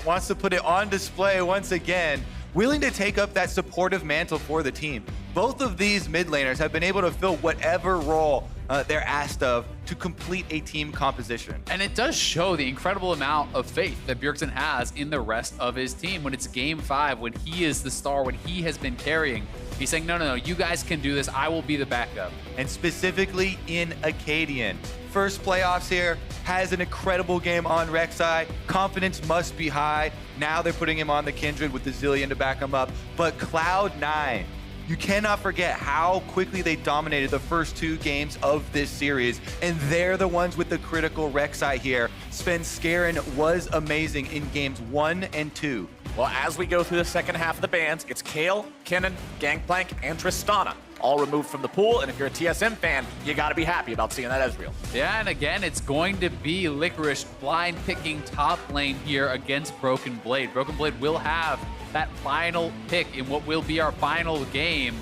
wants to put it on display once again, willing to take up that supportive mantle for the team. Both of these mid laners have been able to fill whatever role they're asked of to complete a team composition. And it does show the incredible amount of faith that Bjergsen has in the rest of his team. When it's game 5, when he is the star, when he has been carrying, he's saying, no, you guys can do this. I will be the backup. And specifically in Acadian. First playoffs here, has an incredible game on Rek'Sai. Confidence must be high. Now they're putting him on the Kindred with the Zillion to back him up. But Cloud9, you cannot forget how quickly they dominated the first 2 games of this series. And they're the ones with the critical Rek'Sai here. Svenskeren was amazing in games 1 and 2. Well, as we go through the second half of the bans, it's Kayle, Kennen, Gangplank, and Tristana, all removed from the pool. And if you're a TSM fan, you got to be happy about seeing that Ezreal. Yeah, and again, it's going to be Licorice blind picking top lane here against Broken Blade. Broken Blade will have that final pick in what will be our final game.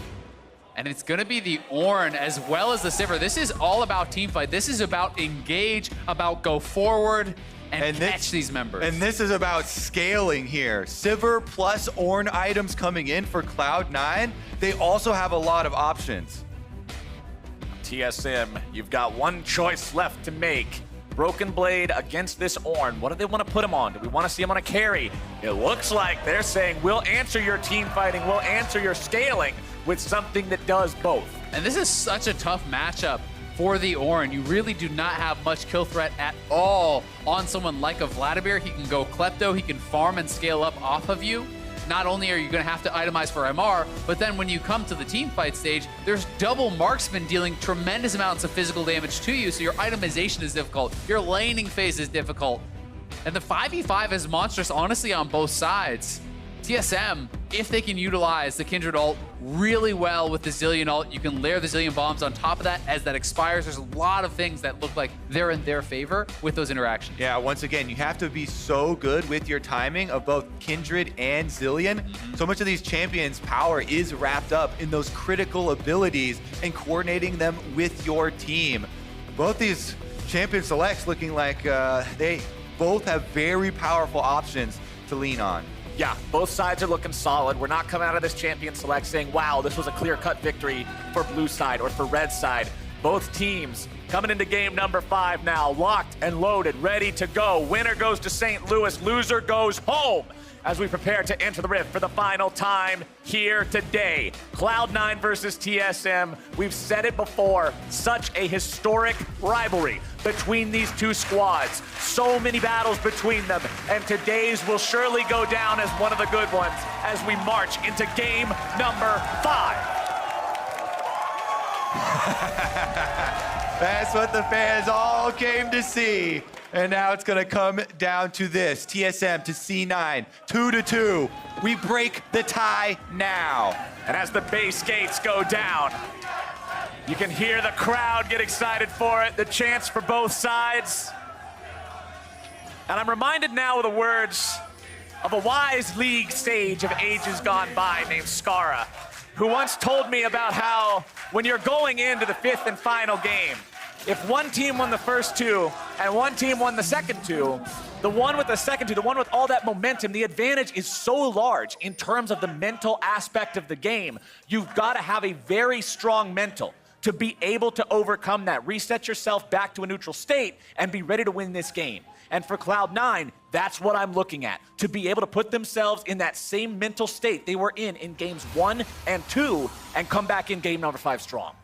And it's going to be the Ornn as well as the Sivir. This is all about teamfight. This is about engage, about go forward, and catch these members. And this is about scaling here. Sivir plus Ornn items coming in for Cloud9. They also have a lot of options. TSM, you've got one choice left to make. Broken Blade against this Ornn. What do they want to put him on? Do we want to see him on a carry? It looks like they're saying, we'll answer your team fighting, we'll answer your scaling with something that does both. And this is such a tough matchup for the Ornn. You really do not have much kill threat at all on someone like a Vladimir. He can go Klepto, he can farm and scale up off of you. Not only are you going to have to itemize for MR, but then when you come to the team fight stage, there's double marksman dealing tremendous amounts of physical damage to you, so your itemization is difficult, your laning phase is difficult. And the 5v5 is monstrous, honestly, on both sides. TSM, if they can utilize the Kindred ult really well with the Zillion ult, you can layer the Zillion bombs on top of that as that expires. There's a lot of things that look like they're in their favor with those interactions. Yeah, once again, you have to be so good with your timing of both Kindred and Zillion. So much of these champions' power is wrapped up in those critical abilities and coordinating them with your team. Both these champion selects looking like they both have very powerful options to lean on. Yeah, both sides are looking solid. We're not coming out of this champion select saying, wow, this was a clear-cut victory for blue side or for red side. Both teams coming into game number 5 now, locked and loaded, ready to go. Winner goes to St. Louis, loser goes home as we prepare to enter the Rift for the final time here today. Cloud9 versus TSM. We've said it before, such a historic rivalry between these two squads. So many battles between them, and today's will surely go down as one of the good ones as we march into game number 5. That's what the fans all came to see. And now it's going to come down to this. TSM to C9, 2-2. We break the tie now. And as the base gates go down, you can hear the crowd get excited for it, the chants for both sides. And I'm reminded now of the words of a wise league sage of ages gone by named Skara, who once told me about how when you're going into the 5th and final game, if one team won the first 2 and one team won the second 2, the one with the second 2, the one with all that momentum, the advantage is so large in terms of the mental aspect of the game. You've got to have a very strong mental to be able to overcome that, reset yourself back to a neutral state and be ready to win this game. And for Cloud9, that's what I'm looking at, to be able to put themselves in that same mental state they were in games 1 and 2 and come back in game number 5 strong.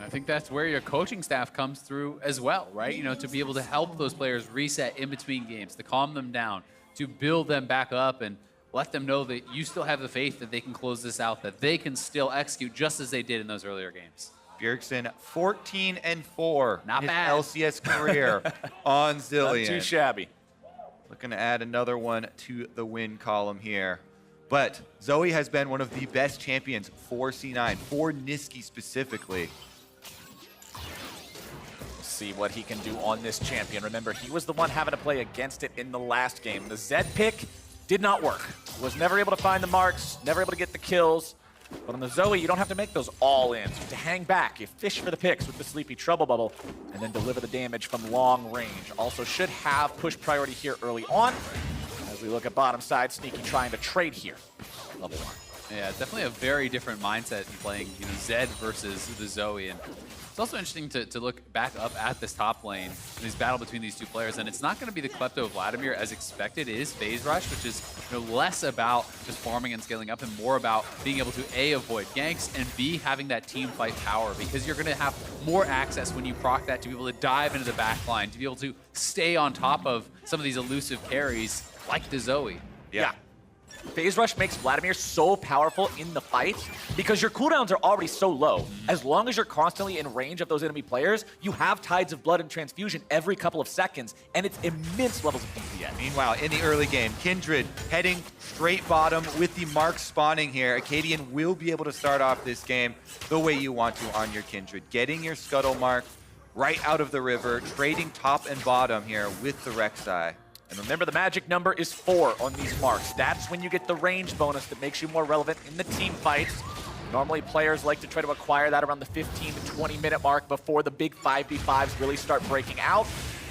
I think that's where your coaching staff comes through as well, right? You know, to be able to help those players reset in between games, to calm them down, to build them back up and let them know that you still have the faith that they can close this out, that they can still execute just as they did in those earlier games. Bjergsen, 14-4. Not his bad. LCS career on Zillion. Not too shabby. Looking to add another one to the win column here. But Zoe has been one of the best champions for C9, for Niski specifically. See what he can do on this champion. Remember, he was the one having to play against it in the last game. The Zed pick did not work. Was never able to find the marks, never able to get the kills. But on the Zoe, you don't have to make those all-ins. You have to hang back. You fish for the picks with the Sleepy Trouble Bubble and then deliver the damage from long range. Also should have push priority here early on. As we look at bottom side, Sneaky trying to trade here. Level 1. Yeah, definitely a very different mindset in playing, Zed versus the Zoe. And it's also interesting to look back up at this top lane, this battle between these two players. And it's not going to be the Klepto Vladimir as expected. It is Phase Rush, which is less about just farming and scaling up and more about being able to A, avoid ganks, and B, having that team fight power, because you're going to have more access when you proc that to be able to dive into the back line, to be able to stay on top of some of these elusive carries like the Zoe. Yeah. Phase Rush makes Vladimir so powerful in the fight because your cooldowns are already so low. As long as you're constantly in range of those enemy players, you have Tides of Blood and Transfusion every couple of seconds, and it's immense levels of DPS. Meanwhile, in the early game, Kindred heading straight bottom with the mark spawning here. Acadian will be able to start off this game the way you want to on your Kindred. Getting your Scuttle mark right out of the river, trading top and bottom here with the Rek'Sai. And remember, the magic number is 4 on these marks. That's when you get the range bonus that makes you more relevant in the team fights. Normally, players like to try to acquire that around the 15 to 20-minute mark before the big 5v5s really start breaking out.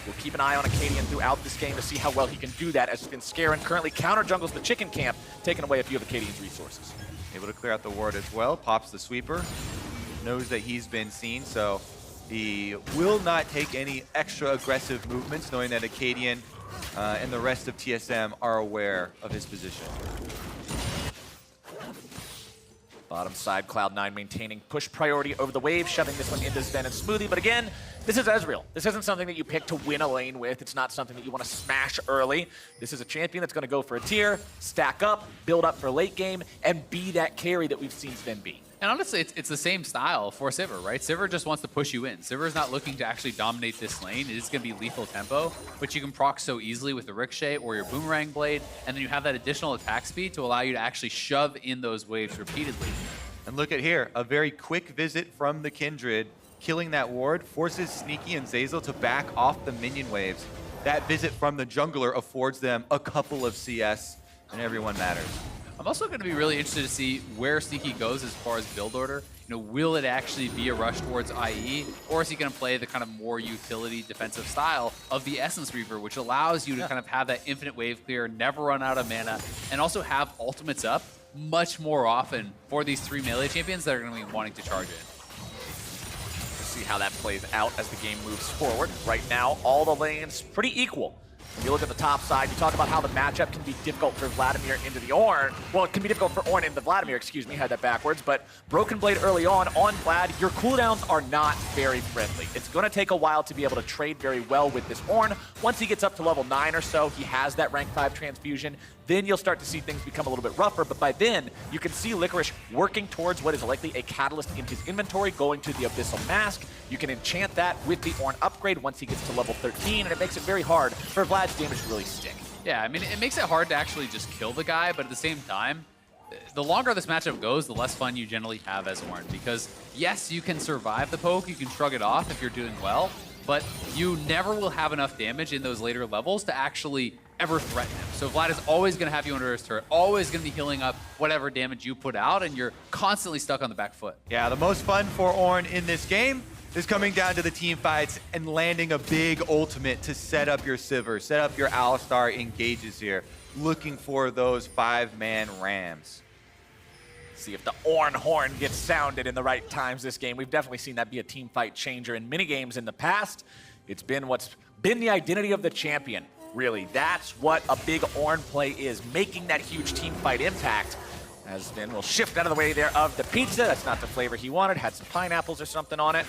We'll keep an eye on Acadian throughout this game to see how well he can do that, as Scarin currently counter-jungles the chicken camp, taking away a few of Acadian's resources. Able to clear out the ward as well. Pops the sweeper. Knows that he's been seen, so he will not take any extra aggressive movements, knowing that Acadian and the rest of TSM are aware of his position. Bottom side, Cloud9 maintaining push priority over the wave, shoving this one into Zen and Smoothie. But again, this is Ezreal. This isn't something that you pick to win a lane with. It's not something that you want to smash early. This is a champion that's going to go for a tier, stack up, build up for late game, and be that carry that we've seen Zen be. And honestly, it's the same style for Sivir, right? Sivir just wants to push you in. Sivir is not looking to actually dominate this lane. It is going to be lethal tempo, but you can proc so easily with the Ricochet or your Boomerang Blade, and then you have that additional attack speed to allow you to actually shove in those waves repeatedly. And look at here, a very quick visit from the Kindred, killing that ward, forces Sneaky and Zeyzal to back off the minion waves. That visit from the jungler affords them a couple of CS, and everyone matters. I'm also going to be really interested to see where Sneaky goes as far as build order. Will it actually be a rush towards IE, or is he going to play the kind of more utility defensive style of the Essence Reaver, which allows you to kind of have that infinite wave clear, never run out of mana, and also have ultimates up much more often for these 3 melee champions that are going to be wanting to charge in. We'll see how that plays out as the game moves forward. Right now, all the lanes pretty equal. When you look at the top side, you talk about how the matchup can be difficult for Vladimir into the Ornn. Well, it can be difficult for Ornn into Vladimir, excuse me, had that backwards. But Broken Blade early on Vlad, your cooldowns are not very friendly. It's going to take a while to be able to trade very well with this Ornn. Once he gets up to level 9 or so, he has that rank 5 transfusion. Then you'll start to see things become a little bit rougher, but by then, you can see Licorice working towards what is likely a catalyst in his inventory, going to the Abyssal Mask. You can enchant that with the Ornn upgrade once he gets to level 13, and it makes it very hard for Vlad's damage to really stick. Yeah, I mean, it makes it hard to actually just kill the guy, but at the same time, the longer this matchup goes, the less fun you generally have as Ornn, because yes, you can survive the poke, you can shrug it off if you're doing well, but you never will have enough damage in those later levels to actually ever threaten him. So Vlad is always going to have you under his turret, always going to be healing up whatever damage you put out, and you're constantly stuck on the back foot. Yeah, the most fun for Ornn in this game is coming down to the team fights and landing a big ultimate to set up your Sivir, set up your Alistar engages here, looking for those 5-man rams. See if the Ornn horn gets sounded in the right times this game. We've definitely seen that be a team fight changer in many games in the past. It's been what's been the identity of the champion, really. That's what a big Ornn play is, making that huge team fight impact. As Vin will shift out of the way there of the pizza. That's not the flavor he wanted. Had some pineapples or something on it.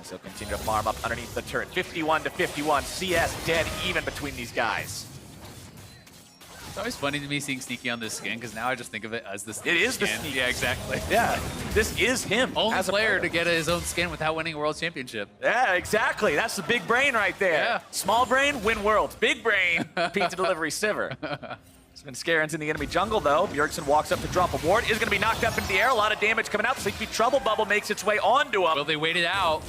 As he'll continue to farm up underneath the turret. 51 to 51. CS dead even between these guys. It's always funny to me seeing Sneaky on this skin, because now I just think of it as the Sneaky It is skin. the Sneaky. Yeah, exactly. Yeah, this is him. Only as a player to get his own skin without winning a world championship. Yeah, exactly. That's the big brain right there. Yeah. Small brain, win worlds. Big brain, pizza delivery Sivir. Scarin's in the enemy jungle, though. Bjergsen walks up to drop a ward. Is going to be knocked up into the air. A lot of damage coming out. Sleepy Trouble Bubble makes its way onto him. Will they wait it out?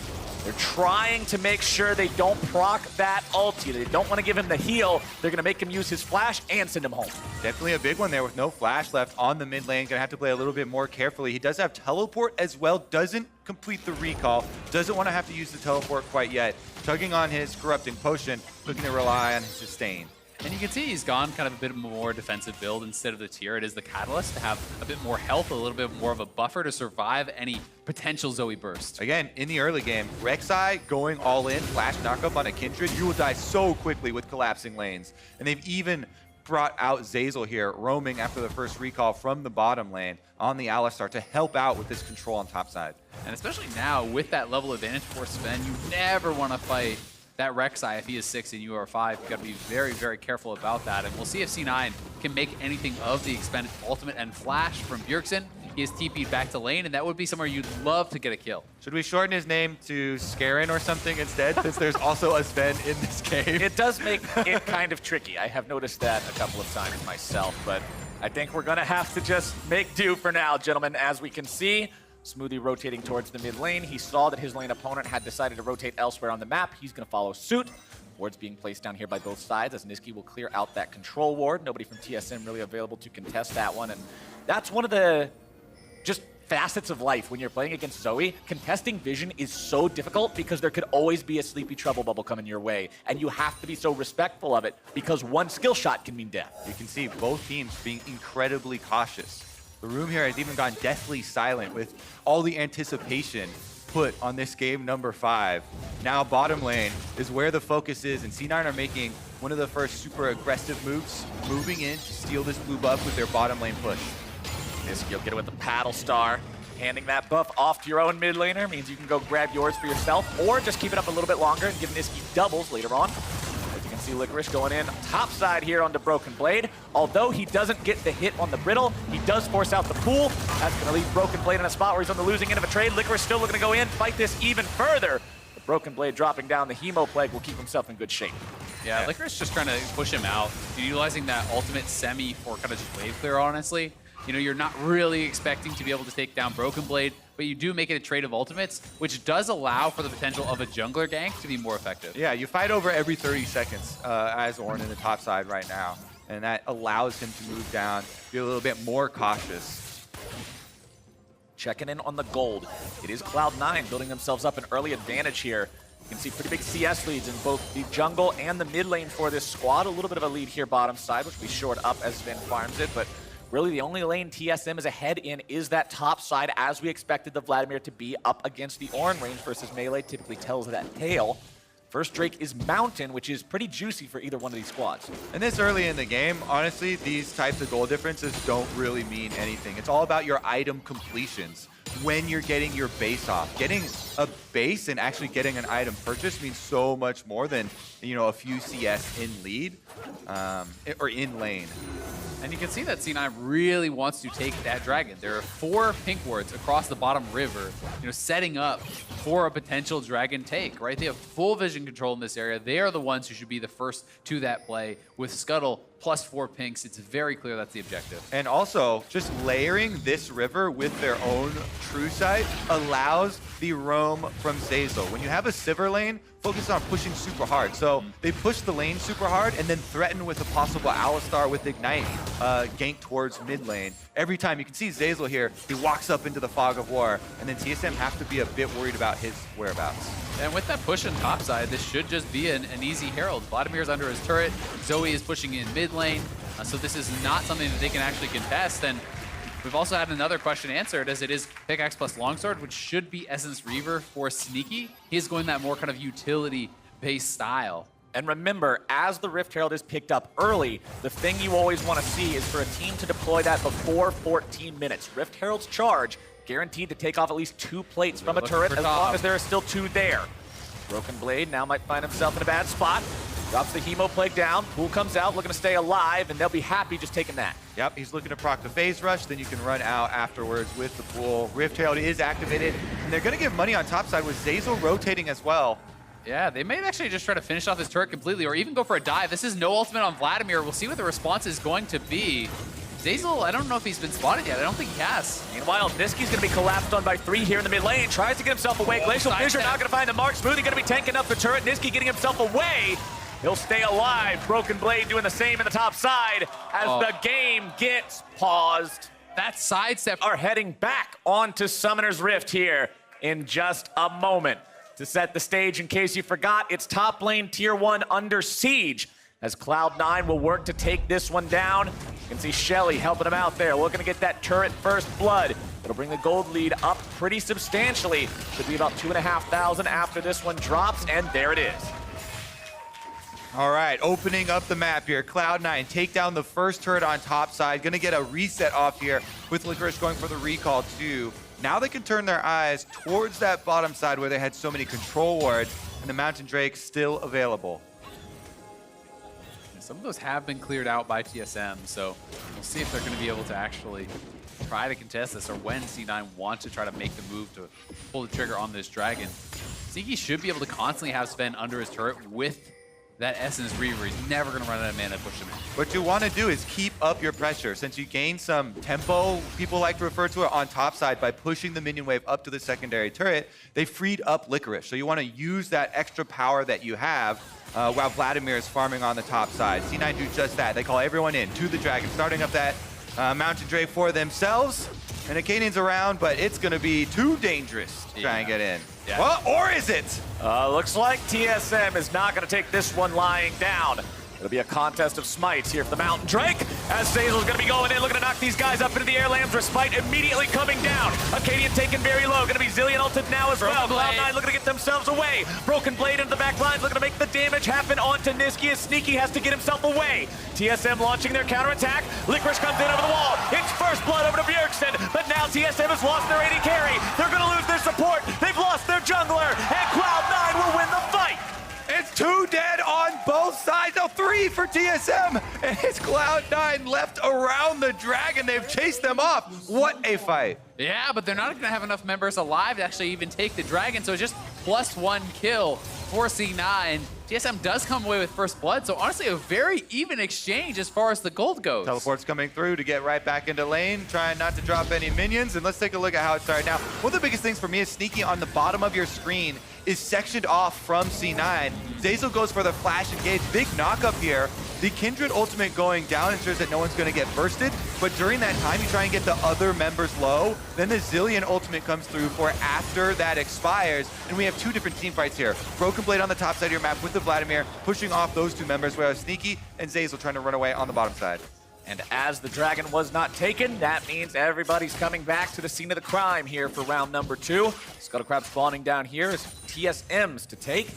They're trying to make sure they don't proc that ulti. They don't want to give him the heal. They're going to make him use his flash and send him home. Definitely a big one there with no flash left on the mid lane. Gonna have to play a little bit more carefully. He does have teleport as well. Doesn't complete the recall. Doesn't want to have to use the teleport quite yet. Tugging on his corrupting potion, looking to rely on his sustain. And you can see he's gone kind of a bit more defensive build instead of the tier. It is the Catalyst to have a bit more health, a little bit more of a buffer to survive any potential Zoe burst. Again, in the early game, Rek'Sai going all in, flash knockup on a Kindred, you will die so quickly with collapsing lanes. And they've even brought out Zeyzal here, roaming after the first recall from the bottom lane on the Alistar to help out with this control on top side. And especially now, with that level advantage for Sven, you never want to fight that Rek'Sai if he is 6 and you are 5. You've got to be very, very careful about that. And we'll see if C9 can make anything of the expended ultimate and flash from Bjergsen. He is TP'd back to lane, and that would be somewhere you'd love to get a kill. Should we shorten his name to Scarin or something instead, since there's also a Sven in this game? It does make it kind of tricky. I have noticed that a couple of times myself, but I think we're going to have to just make do for now, gentlemen. As we can see, Smoothie rotating towards the mid lane. He saw that his lane opponent had decided to rotate elsewhere on the map. He's going to follow suit. Wards being placed down here by both sides as Niski will clear out that control ward. Nobody from TSM really available to contest that one. And that's one of the just facets of life when you're playing against Zoe. Contesting vision is so difficult because there could always be a sleepy trouble bubble coming your way. And you have to be so respectful of it because one skill shot can mean death. You can see both teams being incredibly cautious. The room here has even gone deathly silent with all the anticipation put on this game number 5. Now bottom lane is where the focus is, and C9 are making one of the first super aggressive moves, moving in to steal this blue buff with their bottom lane push. Niski will get it with the paddle star. Handing that buff off to your own mid laner means you can go grab yours for yourself, or just keep it up a little bit longer and give Niski doubles later on. As you can see, Licorice going in top side here onto Broken Blade. Although he doesn't get the hit on the Brittle, he does force out the pool. That's going to leave Broken Blade in a spot where he's on the losing end of a trade. Licorice still looking to go in, fight this even further. The Broken Blade dropping down the Hemo Plague will keep himself in good shape. Yeah, Licorice just trying to push him out, utilizing that ultimate semi for kind of just wave clear, honestly. You know, you're not really expecting to be able to take down Broken Blade, but you do make it a trade of ultimates, which does allow for the potential of a jungler gank to be more effective. Yeah, you fight over every 30 seconds as Ornn in the top side right now, and that allows him to move down, be a little bit more cautious. Checking in on the gold. It is Cloud9 building themselves up an early advantage here. You can see pretty big CS leads in both the jungle and the mid lane for this squad. A little bit of a lead here bottom side, which we shored up as Sven farms it, but really, the only lane TSM is ahead in is that top side, as we expected the Vladimir to be up against the Ornn. Range versus melee typically tells that tale. First Drake is Mountain, which is pretty juicy for either one of these squads. And this early in the game, honestly, these types of goal differences don't really mean anything. It's all about your item completions when you're getting your base off. Getting a base and actually getting an item purchase means so much more than, you know, a few CS in lead or in lane. And you can see that C9 really wants to take that dragon. There are 4 pink wards across the bottom river, you know, setting up for a potential dragon take, right? They have full vision control in this area. They are the ones who should be the first to that play. With Scuttle plus 4 pinks, it's very clear that's the objective. And also, just layering this river with their own true sight allows the roam from Zeyzal. When you have a Sivir lane, focus on pushing super hard. So they push the lane super hard and then threaten with a possible Alistar with Ignite gank towards mid lane. Every time you can see Zeyzal here, he walks up into the fog of war, and then TSM have to be a bit worried about his whereabouts. And with that push on top side, this should just be an easy Herald. Vladimir's under his turret, Zoe is pushing in mid lane, so this is not something that they can actually contest. And we've also had another question answered, as it is pickaxe plus longsword, which should be Essence Reaver for Sneaky. He's going that more kind of utility-based style. And remember, as the Rift Herald is picked up early, the thing you always want to see is for a team to deploy that before 14 minutes. Rift Herald's charge, guaranteed to take off at least 2 plates from a turret as long as there are still 2 there. Broken Blade now might find himself in a bad spot. Drops the Hemo Plague down, Pool comes out looking to stay alive, and they'll be happy just taking that. Yep, he's looking to proc the phase rush, then you can run out afterwards with the Pool. Rift Herald is activated, and they're going to give money on top side with Zeyzal rotating as well. Yeah, they may actually just try to finish off this turret completely or even go for a dive. This is no ultimate on Vladimir. We'll see what the response is going to be. Zeyzal, I don't know if he's been spotted yet. I don't think he has. Meanwhile, Niski's going to be collapsed on by 3 here in the mid lane. Tries to get himself away. Glacial Fissure not going to find the mark. Smoothie going to be tanking up the turret. Niski getting himself away. He'll stay alive. Broken Blade doing the same in the top side as the game gets paused. That sidestep are heading back onto Summoner's Rift here in just a moment. To set the stage, in case you forgot, it's top lane tier 1 under siege. as Cloud9 will work to take this one down. You can see Shelly helping him out there, looking to get that turret first blood. It'll bring the gold lead up pretty substantially. Should be about 2,500 after this one drops, and there it is. All right, opening up the map here. Cloud9 take down the first turret on top side. Gonna get a reset off here with Licorice going for the recall too. Now they can turn their eyes towards that bottom side where they had so many control wards, and the Mountain Drake still available. Some of those have been cleared out by TSM, so we'll see if they're going to be able to actually try to contest this, or when C9 wants to try to make the move to pull the trigger on this dragon. Sneaky should be able to constantly have Sven under his turret with that Essence Reaver. He's never going to run out of mana to push him in. What you want to do is keep up your pressure. Since you gain some tempo, people like to refer to it on top side, by pushing the minion wave up to the secondary turret, they freed up Licorice. So you want to use that extra power that you have while Vladimir is farming on the top side. C9 do just that. They call everyone in to the dragon, starting up that Mountain Drake for themselves. And Acadian's around, but it's going to be too dangerous to try and get in. Yeah. Well, or is it? Looks like TSM is not going to take this one lying down. It'll be a contest of smites here for the Mountain Drake, as Zazel's going to be going in, looking to knock these guys up into the air. Lamb's Respite immediately coming down. Acadian taken very low. Going to be Zillion ulted now as well. Cloud9 looking to get themselves away. Broken Blade into the back lines, looking to make the damage happen onto Niski, as Sneaky has to get himself away. TSM launching their counterattack. Licorice comes in over the wall. It's first blood over to Bjergsen, but now TSM has lost their AD carry. They're going to lose their support. They've lost their jungler, and Cloud9 will win the fight. It's 2 dead on both sides. No, 3 for TSM. And it's Cloud9 left around the dragon. They've chased them off. What a fight. Yeah, but they're not going to have enough members alive to actually even take the dragon, so it's just +1 kill for C9. TSM does come away with first blood, so honestly a very even exchange as far as the gold goes. Teleport's coming through to get right back into lane, trying not to drop any minions. And let's take a look at how it started. Now, one of the biggest things for me is Sneaky on the bottom of your screen is sectioned off from C9. Zazel goes for the flash engage. Big knock up here. The Kindred ultimate going down ensures that no one's going to get bursted, but during that time you try and get the other members low. Then the Zillion ultimate comes through for after that expires, and we have 2 different team fights here. Broken Blade on the top side of your map with the Vladimir, pushing off those 2 members, whereas Sneaky and Zazel trying to run away on the bottom side. And as the dragon was not taken, that means everybody's coming back to the scene of the crime here for round number 2. Scuttlecrab spawning down here is TSM's to take.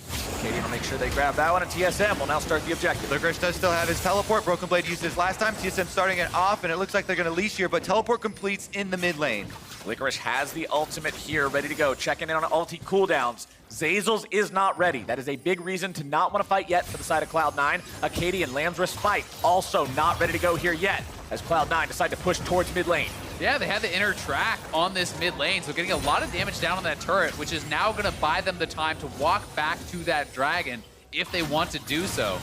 Katie will make sure they grab that one, and TSM will now start the objective. Licorice does still have his teleport. Broken Blade used his last time. TSM starting it off, and it looks like they're going to leash here, but teleport completes in the mid lane. Licorice has the ultimate here, ready to go. Checking in on ulti cooldowns. Zazel's is not ready. That is a big reason to not want to fight yet for the side of Cloud9. Acadian, Lamb's Respite, also not ready to go here yet, as Cloud9 decide to push towards mid lane. Yeah, they had the inner track on this mid lane, so getting a lot of damage down on that turret, which is now going to buy them the time to walk back to that dragon if they want to do so.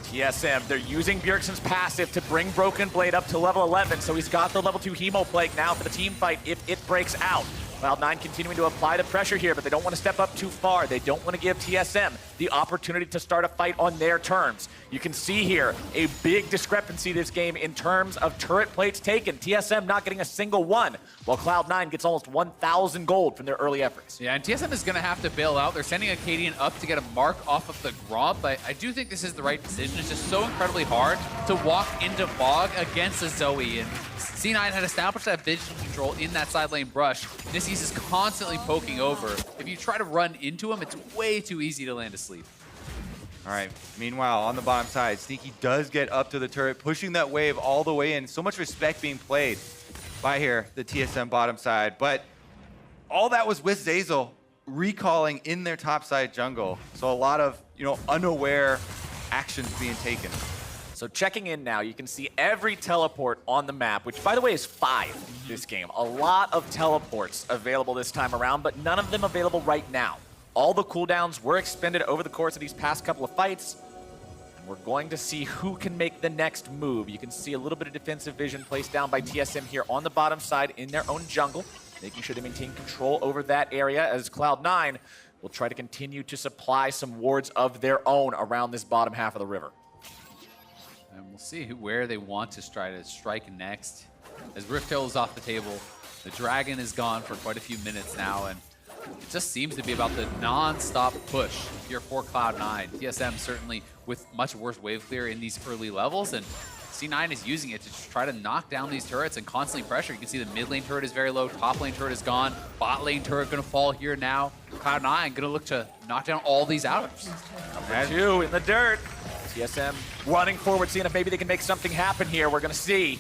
TSM, they're using Bjergsen's passive to bring Broken Blade up to level 11, so he's got the level 2 Hemo Plague now for the team fight if it breaks out. Cloud9 continuing to apply the pressure here, but they don't want to step up too far. They don't want to give TSM the opportunity to start a fight on their terms. You can see here a big discrepancy this game in terms of turret plates taken. TSM not getting a single one, while Cloud9 gets almost 1,000 gold from their early efforts. Yeah, and TSM is going to have to bail out. They're sending Acadian up to get a mark off of the Gromp, but I do think this is the right decision. It's just so incredibly hard to walk into Bog against a Zoe, and C9 had established that vision control in that side lane brush. Niski's is constantly poking over. If you try to run into him, it's way too easy to land asleep. All right, meanwhile, on the bottom side, Sneaky does get up to the turret, pushing that wave all the way in. So much respect being played by here, the TSM bottom side. But all that was with Zazel recalling in their top side jungle. So a lot of, unaware actions being taken. So checking in now, you can see every teleport on the map, which by the way is 5 this game. A lot of teleports available this time around, but none of them available right now. All the cooldowns were expended over the course of these past couple of fights, and we're going to see who can make the next move. You can see a little bit of defensive vision placed down by TSM here on the bottom side in their own jungle, making sure they maintain control over that area, as Cloud9 will try to continue to supply some wards of their own around this bottom half of the river. And we'll see where they want to try to strike next. As Rift Hill is off the table, the dragon is gone for quite a few minutes now, and it just seems to be about the non-stop push here for Cloud9. TSM certainly with much worse wave clear in these early levels, and C9 is using it to just try to knock down these turrets and constantly pressure. You can see the mid lane turret is very low, top lane turret is gone, bot lane turret gonna fall here now. Cloud9 gonna look to knock down all these outers. Number 2 in the dirt. TSM running forward, seeing if maybe they can make something happen here. We're gonna see.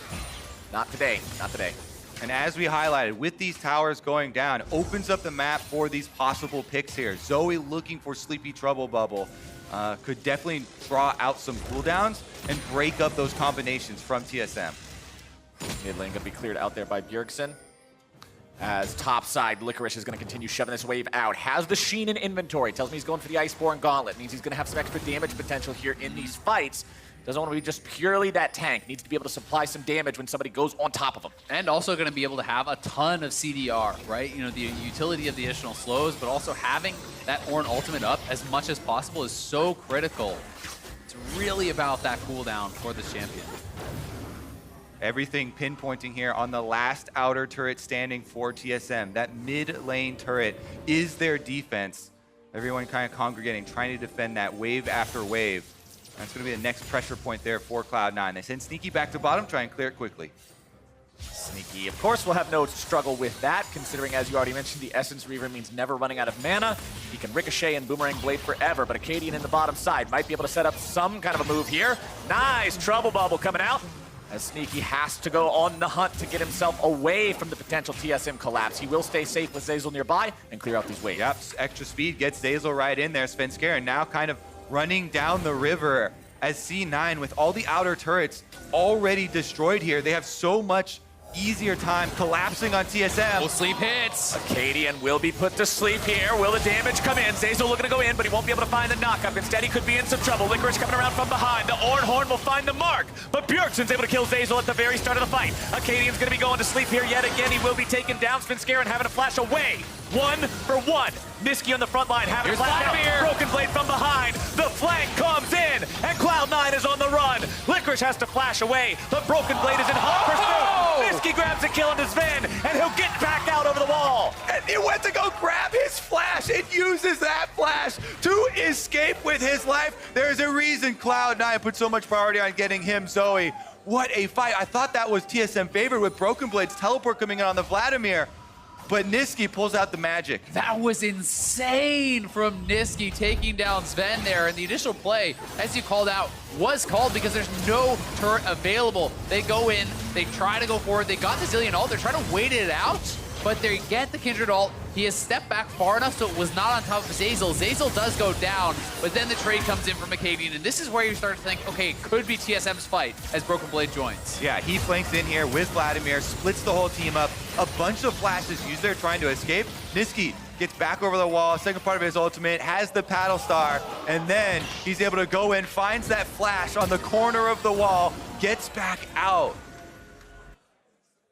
Not today, not today. And as we highlighted, with these towers going down, opens up the map for these possible picks here. Zoe looking for Sleepy Trouble Bubble. Could definitely draw out some cooldowns and break up those combinations from TSM. Mid lane gonna be cleared out there by Bjergsen. As top side, Licorice is gonna continue shoving this wave out. Has the Sheen in inventory. Tells me he's going for the Iceborne Gauntlet. Means he's gonna have some extra damage potential here in these fights. Doesn't want to be just purely that tank. Needs to be able to supply some damage when somebody goes on top of him. And also going to be able to have a ton of CDR, right? You know, the utility of the additional slows, but also having that Ornn ultimate up as much as possible is so critical. It's really about that cooldown for this champion. Everything pinpointing here on the last outer turret standing for TSM. That mid lane turret is their defense. Everyone kind of congregating, trying to defend that wave after wave. That's going to be the next pressure point there for Cloud9. They send Sneaky back to bottom, try and clear it quickly. Sneaky, of course, will have no struggle with that, considering, as you already mentioned, the Essence Reaver means never running out of mana. He can Ricochet and Boomerang Blade forever, but Acadian in the bottom side might be able to set up some kind of a move here. Nice Trouble Bubble coming out, as Sneaky has to go on the hunt to get himself away from the potential TSM collapse. He will stay safe with Zeyzal nearby and clear out these waves. Yep, extra speed gets Zeyzal right in there. Svenskeren now kind of running down the river as C9 with all the outer turrets already destroyed here. They have so much easier time collapsing on TSM. Full sleep hits. Acadian will be put to sleep here. Will the damage come in? Zeyzal looking to go in, but he won't be able to find the knockup. Instead, he could be in some trouble. Licorice coming around from behind. The Ornn Horn will find the mark, but Bjergsen's able to kill Zeyzal at the very start of the fight. Acadian's going to be going to sleep here yet again. He will be taken down. Svenskeren having to flash away. 1 for 1. Niski on the front line having to flash out. Broken Blade from behind. The flank comes in, and Cloud9 is on the run. Licorice has to flash away, but Broken Blade is in hot pursuit. Niski grabs a kill into Sven, and he'll get back out over the wall. And he went to go grab his flash and uses that flash to escape with his life. There's a reason Cloud9 put so much priority on getting him Zoe. What a fight. I thought that was TSM favored with Broken Blade's teleport coming in on the Vladimir. But Niski pulls out the magic. That was insane from Niski taking down Sven there. And the initial play, as you called out, was called because there's no turret available. They go in, they try to go forward. They got the Zillion ult. They're trying to wait it out, but they get the Kindred ult. He has stepped back far enough so it was not on top of Zeyzal. Zeyzal does go down, but then the trade comes in from Acadian, and this is where you start to think, okay, it could be TSM's fight as Broken Blade joins. Yeah, he flanks in here with Vladimir, splits the whole team up. A bunch of flashes used there trying to escape. Niski gets back over the wall, second part of his ultimate, has the paddle star, and then he's able to go in, finds that flash on the corner of the wall, gets back out.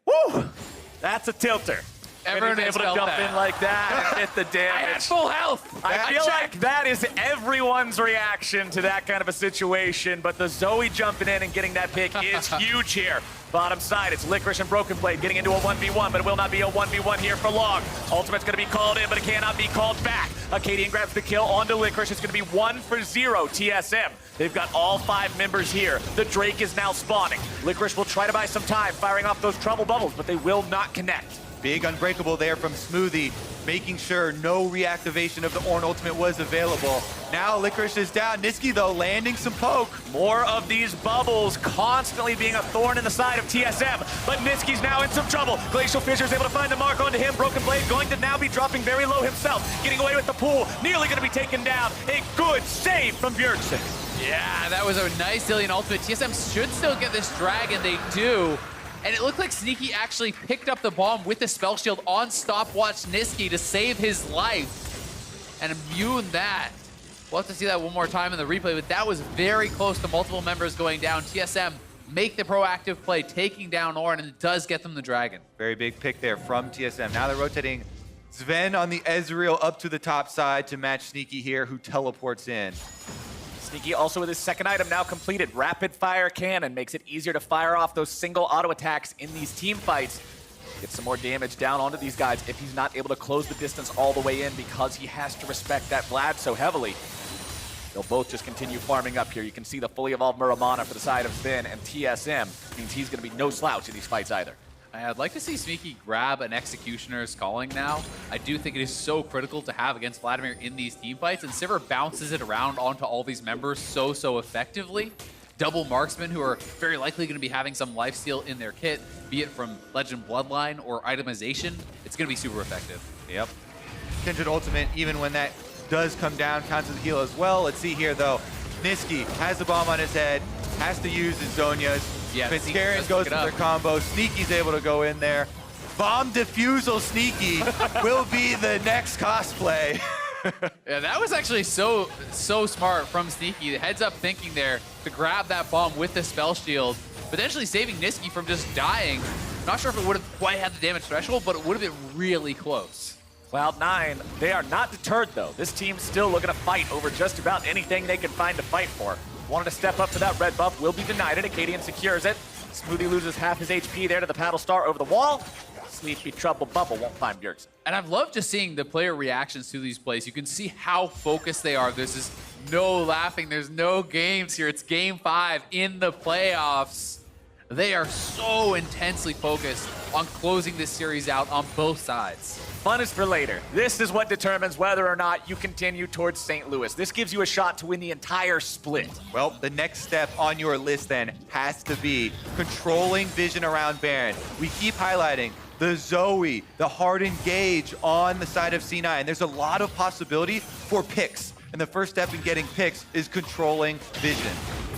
Woo! That's a tilter. Everyone able to jump in like that and hit the damage. I had full health. I feel like that is everyone's reaction to that kind of a situation, but the Zoe jumping in and getting that pick is huge here. Bottom side, it's Licorice and Broken Blade getting into a 1v1, but it will not be a 1v1 here for long. Ultimate's going to be called in, but it cannot be called back. Acadian grabs the kill onto Licorice. It's going to be 1 for 0 TSM. They've got all 5 members here. The Drake is now spawning. Licorice will try to buy some time, firing off those trouble bubbles, but they will not connect. Big unbreakable there from Smoothie, making sure no reactivation of the Ornn ultimate was available. Now Licorice is down. Niski, though, landing some poke. More of these bubbles constantly being a thorn in the side of TSM, but Niski's now in some trouble. Glacial Fissure is able to find the mark onto him. Broken Blade going to now be dropping very low himself, getting away with the pool, nearly going to be taken down. A good save from Bjergsen. Yeah, that was a nice Zillion ultimate. TSM should still get this dragon. They do. And it looked like Sneaky actually picked up the bomb with the spell shield on stopwatch Niski to save his life and immune that. We'll have to see that one more time in the replay, but that was very close to multiple members going down. TSM make the proactive play, taking down Ornn, and it does get them the dragon. Very big pick there from TSM. Now they're rotating Sven on the Ezreal up to the top side to match Sneaky here, who teleports in. Sneaky also with his second item now completed. Rapid fire cannon makes it easier to fire off those single auto attacks in these team fights. Get some more damage down onto these guys if he's not able to close the distance all the way in because he has to respect that Vlad so heavily. They'll both just continue farming up here. You can see the fully evolved Muramana for the side of Sven, and TSM means he's going to be no slouch in these fights either. I'd like to see Sneaky grab an Executioner's Calling now. I do think it is so critical to have against Vladimir in these team fights, and Sivir bounces it around onto all these members so effectively. Double marksmen who are very likely going to be having some lifesteal in their kit, be it from Legend Bloodline or itemization. It's going to be super effective. Yep. Kindred ultimate, even when that does come down, counts as a heal as well. Let's see here, though. Niski has the bomb on his head, has to use his Zhonya's. Yeah, Fitzcarrion goes for their combo. Sneaky's able to go in there. Bomb defusal Sneaky will be the next cosplay. Yeah, that was actually so smart from Sneaky. The heads up thinking there to grab that bomb with the spell shield, potentially saving Niski from just dying. Not sure if it would have quite had the damage threshold, but it would have been really close. Cloud9, they are not deterred though. This team's still looking to fight over just about anything they can find to fight for. Wanted to step up for that red buff, will be denied it. Acadian secures it. Smoothie loses half his HP there to the Paddle Star over the wall. Sleepy Trouble Bubble won't find Bjergsen. And I've loved just seeing the player reactions to these plays. You can see how focused they are. This is no laughing. There's no games here. It's game 5 in the playoffs. They are so intensely focused on closing this series out on both sides. Fun is for later. This is what determines whether or not you continue towards St. Louis. This gives you a shot to win the entire split. Well, the next step on your list then has to be controlling vision around Baron. We keep highlighting the Zoe, the hard engage on the side of C9. There's a lot of possibility for picks. And the first step in getting picks is controlling vision.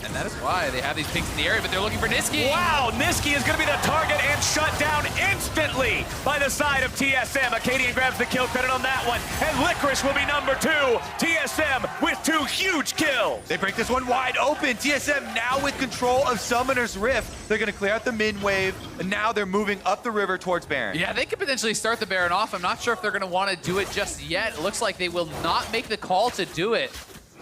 And that is why they have these pinks in the area, but they're looking for Niski. Wow, Niski is going to be the target and shut down instantly by the side of TSM. Acadian grabs the kill credit on that one, and Licorice will be number 2. TSM with 2 huge kills. They break this one wide open. TSM now with control of Summoner's Rift. They're going to clear out the min wave, and now they're moving up the river towards Baron. Yeah, they could potentially start the Baron off. I'm not sure if they're going to want to do it just yet. It looks like they will not make the call to do it.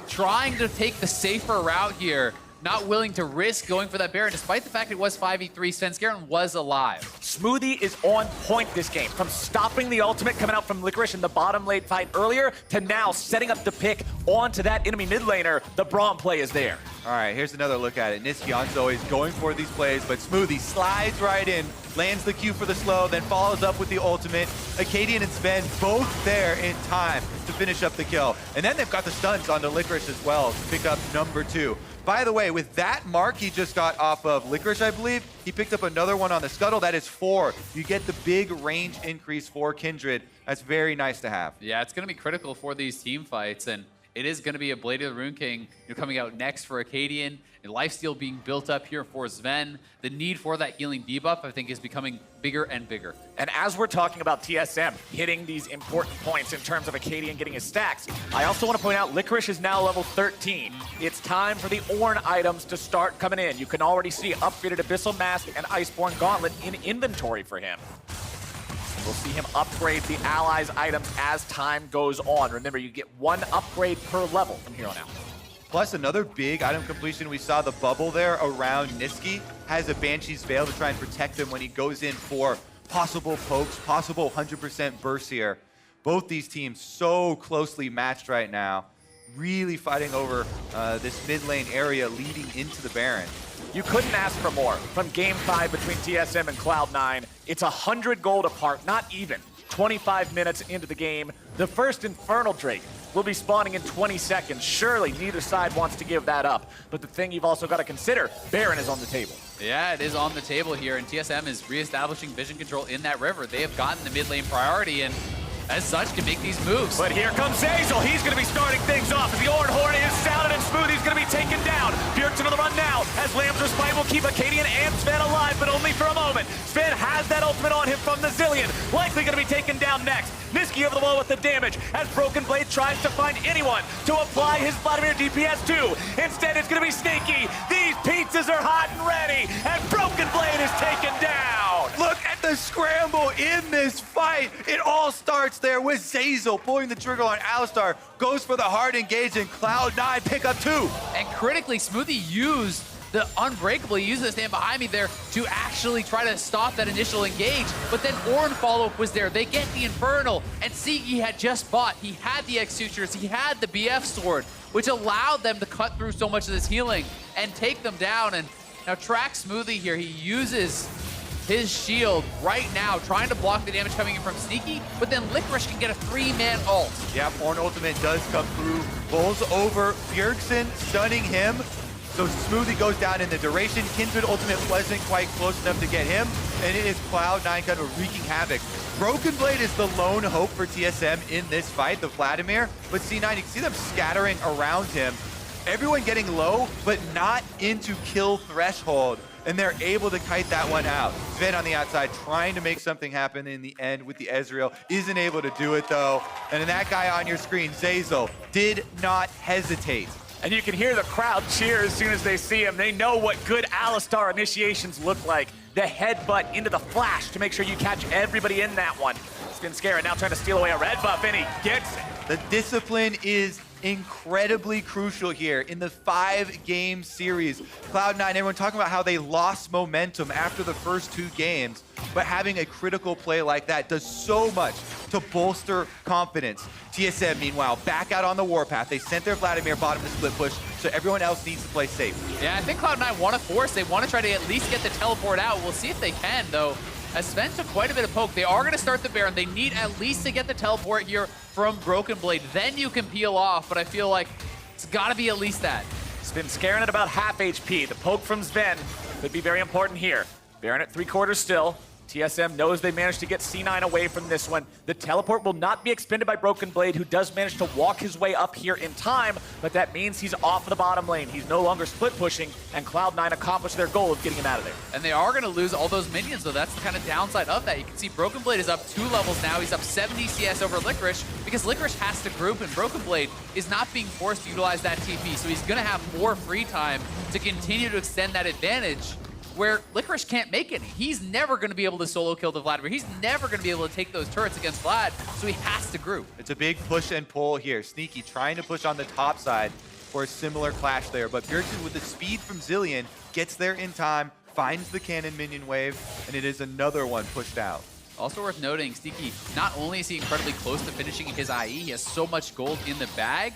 Trying to take the safer route here. Not willing to risk going for that Baron, despite the fact it was 5v3. Svenskeren was alive. Smoothie is on point this game. From stopping the ultimate coming out from Licorice in the bottom lane fight earlier, to now setting up the pick onto that enemy mid laner. The Braum play is there. All right, here's another look at it. Niski on Zoe's going for these plays, but Smoothie slides right in, lands the Q for the slow, then follows up with the ultimate. Acadian and Sven both there in time to finish up the kill. And then they've got the stuns onto Licorice as well to pick up number 2. By the way, with that mark he just got off of Licorice, I believe, he picked up another one on the Scuttle. That is 4. You get the big range increase for Kindred. That's very nice to have. Yeah, it's going to be critical for these team fights, and it is going to be a Blade of the Rune King coming out next for Acadian, and lifesteal being built up here for Sven. The need for that healing debuff, I think, is becoming bigger and bigger. And as we're talking about TSM hitting these important points in terms of Acadian getting his stacks, I also want to point out Licorice is now level 13. It's time for the Ornn items to start coming in. You can already see upgraded Abyssal Mask and Iceborne Gauntlet in inventory for him. We'll see him upgrade the allies' items as time goes on. Remember, you get 1 upgrade per level from here on out. Plus, another big item completion, we saw the bubble there around Niski, has a Banshee's Veil to try and protect him when he goes in for possible pokes, possible 100% bursts here. Both these teams so closely matched right now, really fighting over this mid lane area leading into the Baron. You couldn't ask for more from Game 5 between TSM and Cloud9. It's 100 gold apart, not even. 25 minutes into the game, the first Infernal Drake will be spawning in 20 seconds. Surely neither side wants to give that up. But the thing you've also got to consider, Baron is on the table. Yeah, it is on the table here, and TSM is reestablishing vision control in that river. They have gotten the mid lane priority, and as such, can make these moves. But here comes Hazel. He's going to be starting things off as the Ornn Horn is sounded, and Smoothie's going to be taken down. Bjergsen on the run now, as Lamb's Respite will keep Acadian and Sven alive, but only for a moment. Sven has that ultimate on him from the Zillion. Likely going to be taken down next. Niski over the wall with the damage, as Broken Blade tries to find anyone to apply his Vladimir DPS to. Instead, it's going to be Sneaky. These pizzas are hot and ready, and Broken Blade is taken down. Look at the scramble in this fight. It all starts there with Zazel pulling the trigger on Alistar, goes for the hard engage, and Cloud9 pick up 2. And critically, Smoothie used The Unbreakable uses the stand behind me there to actually try to stop that initial engage, but then Ornn follow-up was there. They get the Infernal, and Sneaky had just bought. He had the X-Sutures, he had the BF sword, which allowed them to cut through so much of this healing and take them down. And now Track Smoothie here, he uses his shield right now, trying to block the damage coming in from Sneaky, but then Licorice can get a 3-man ult. Yep, Ornn ultimate does come through. Bowls over Bjergsen, stunning him. So Smoothie goes down in the duration. Kindred ultimate wasn't quite close enough to get him, and it is Cloud9 kind of wreaking havoc. Broken Blade is the lone hope for TSM in this fight, the Vladimir, but C9, you can see them scattering around him. Everyone getting low, but not into kill threshold, and they're able to kite that one out. Sven on the outside trying to make something happen in the end with the Ezreal, isn't able to do it though. And then that guy on your screen, Zeyzal, did not hesitate. And you can hear the crowd cheer as soon as they see him. They know what good Alistar initiations look like. The headbutt into the flash to make sure you catch everybody in that one. Skinskara now trying to steal away a red buff, and he gets it. The discipline is incredibly crucial here in the 5-game series. Cloud9, everyone talking about how they lost momentum after the first 2 games, but having a critical play like that does so much to bolster confidence. TSM, meanwhile, back out on the warpath. They sent their Vladimir bottom to split push, so everyone else needs to play safe. Yeah, I think Cloud9 want to force. They want to try to at least get the teleport out. We'll see if they can, though. As Sven took quite a bit of poke, they are going to start the Baron. They need at least to get the teleport here from Broken Blade. Then you can peel off, but I feel like it's got to be at least that. Sven scaring at about half HP. The poke from Sven could be very important here. Baron at 3/4 still. TSM knows they managed to get C9 away from this one. The teleport will not be expended by Broken Blade, who does manage to walk his way up here in time, but that means he's off the bottom lane. He's no longer split pushing, and Cloud9 accomplished their goal of getting him out of there. And they are going to lose all those minions, though. That's the kind of downside of that. You can see Broken Blade is up 2 levels now. He's up 70 CS over Licorice, because Licorice has to group, and Broken Blade is not being forced to utilize that TP, so he's going to have more free time to continue to extend that advantage, where Licorice can't make any. He's never going to be able to solo kill the Vladimir. He's never going to be able to take those turrets against Vlad, so he has to group. It's a big push and pull here. Sneaky trying to push on the top side for a similar clash there, but Bjergsen with the speed from Zilean gets there in time, finds the cannon minion wave, and it is another one pushed out. Also worth noting, Sneaky, not only is he incredibly close to finishing his IE, he has so much gold in the bag,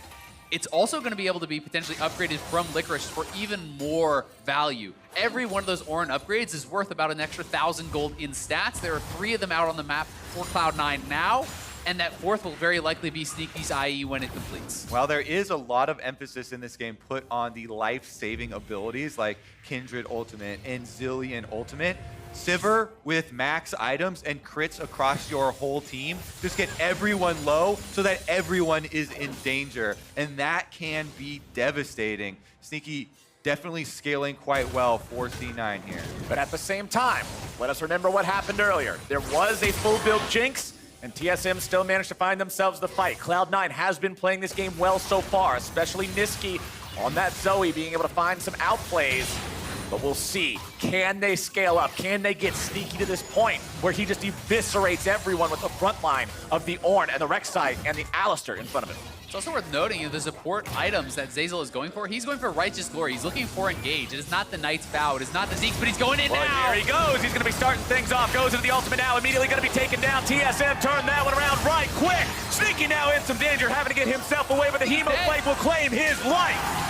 it's also going to be able to be potentially upgraded from Licorice for even more value. Every one of those Ornn upgrades is worth about an extra 1,000 gold in stats. There are 3 of them out on the map for Cloud9 now, and that 4th will very likely be Sneaky's IE when it completes. While there is a lot of emphasis in this game put on the life-saving abilities like Kindred Ultimate and Zilean Ultimate, Sivir with max items and crits across your whole team just get everyone low so that everyone is in danger, and that can be devastating. Sneaky definitely scaling quite well for C9 here. But at the same time, let us remember what happened earlier. There was a full build Jinx, and TSM still managed to find themselves the fight. Cloud9 has been playing this game well so far, especially Niski on that Zoe being able to find some outplays. But we'll see. Can they scale up? Can they get Sneaky to this point where he just eviscerates everyone with the front line of the Ornn and the Rek'Sai and the Alistar in front of him? It's also worth noting the support items that Zeyzal is going for. He's going for Righteous Glory. He's looking for Engage. It is not the Knight's Vow. It is not the Zeke, but he's going in now. Here he goes. He's going to be starting things off. Goes into the ultimate now. Immediately going to be taken down. TSM turned that one around right quick. Sneaky now in some danger, having to get himself away, but the Hemoblade will claim his life.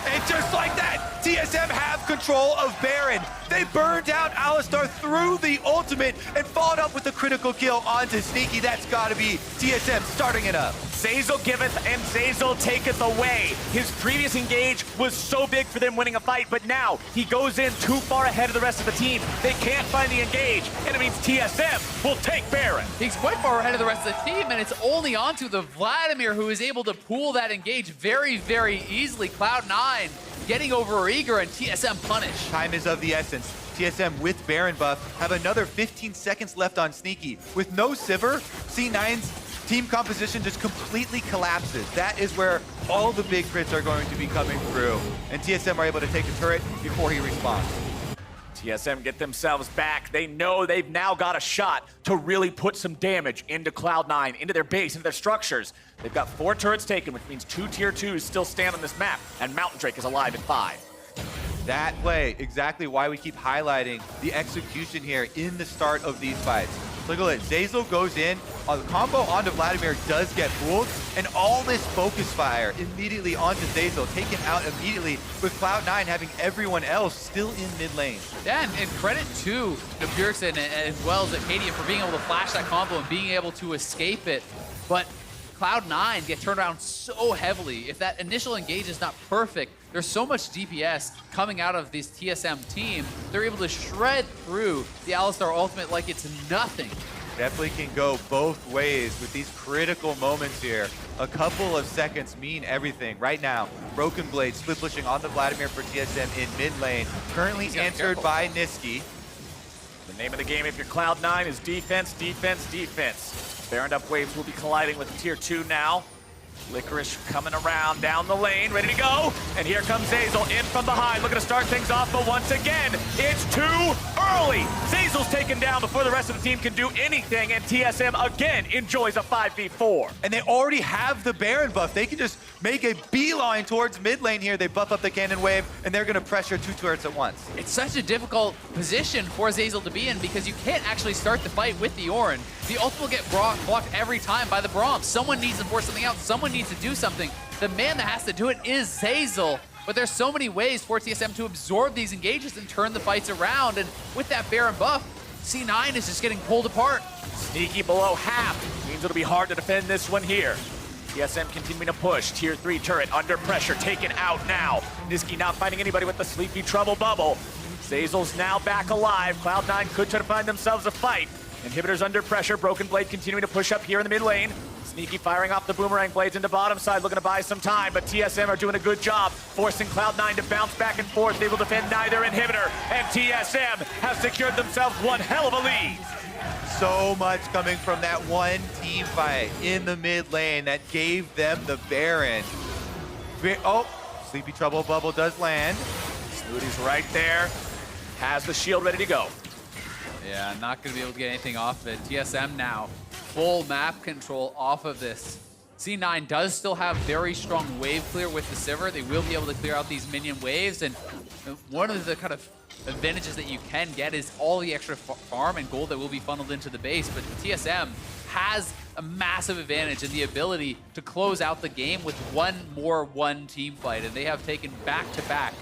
And just like that, TSM have control of Baron. They burned out Alistar through the ultimate and followed up with the critical kill onto Sneaky. That's got to be TSM starting it up. Zeyzal giveth and Zeyzal taketh away. His previous engage was so big for them winning a fight, but now he goes in too far ahead of the rest of the team. They can't find the engage, and it means TSM will take Baron. He's quite far ahead of the rest of the team, and it's only onto the Vladimir who is able to pull that engage very, very easily. Cloud9 getting over eager, and TSM punish. Time is of the essence. TSM with Baron buff have another 15 seconds left on Sneaky. With no Sivir, C9's team composition just completely collapses. That is where all the big crits are going to be coming through, and TSM are able to take the turret before he responds. TSM get themselves back. They know they've now got a shot to really put some damage into Cloud9, into their base, into their structures. They've got 4 turrets taken, which means 2 tier 2s still stand on this map, and Mountain Drake is alive at 5. That play, exactly why we keep highlighting the execution here in the start of these fights. Look at it, Zeyzal goes in, the combo onto Vladimir does get fooled, and all this focus fire immediately onto Zeyzal, taken out immediately with Cloud9 having everyone else still in mid lane. Yeah, and credit to Pearson as well as Acadian for being able to flash that combo and being able to escape it. But Cloud9 get turned around so heavily. If that initial engage is not perfect, there's so much DPS coming out of this TSM team. They're able to shred through the Alistar ultimate like it's nothing. Definitely can go both ways with these critical moments here. A couple of seconds mean everything. Right now, Broken Blade split pushing on the Vladimir for TSM in mid lane. Currently answered by Niski. The name of the game if you're Cloud9 is defense, defense, defense. Baroned up waves will be colliding with tier 2 now. Licorice coming around down the lane, ready to go. And here comes Zeyzal in from behind, looking to start things off, but once again, it's too early. Zeyzal's taken down before the rest of the team can do anything, and TSM again enjoys a 5v4. And they already have the Baron buff. They can just make a beeline towards mid lane here. They buff up the cannon wave, and they're gonna pressure 2 turrets at once. It's such a difficult position for Zeyzal to be in because you can't actually start the fight with the Ornn. The ult will get blocked every time by the Braum. Someone needs to force something out. Someone needs to do something. The man that has to do it is Zeyzal. But there's so many ways for TSM to absorb these engages and turn the fights around. And with that Baron buff, C9 is just getting pulled apart. Sneaky below half. Means it'll be hard to defend this one here. TSM continuing to push. Tier 3 turret under pressure, taken out now. Niski not finding anybody with the sleepy trouble bubble. Zeyzal's now back alive. Cloud9 could try to find themselves a fight. Inhibitors under pressure. Broken Blade continuing to push up here in the mid lane. Sneaky firing off the boomerang blades into bottom side, looking to buy some time, but TSM are doing a good job, forcing Cloud9 to bounce back and forth. They will defend neither inhibitor, and TSM has secured themselves one hell of a lead. So much coming from that one team fight in the mid lane that gave them the Baron. Oh, Sleepy Trouble Bubble does land. Snooty's right there, has the shield ready to go. Yeah, not going to be able to get anything off of it. TSM now, full map control off of this. C9 does still have very strong wave clear with the Sivir. They will be able to clear out these minion waves, and one of the kind of advantages that you can get is all the extra farm and gold that will be funneled into the base, but TSM has a massive advantage in the ability to close out the game with one team fight, and they have taken back-to-back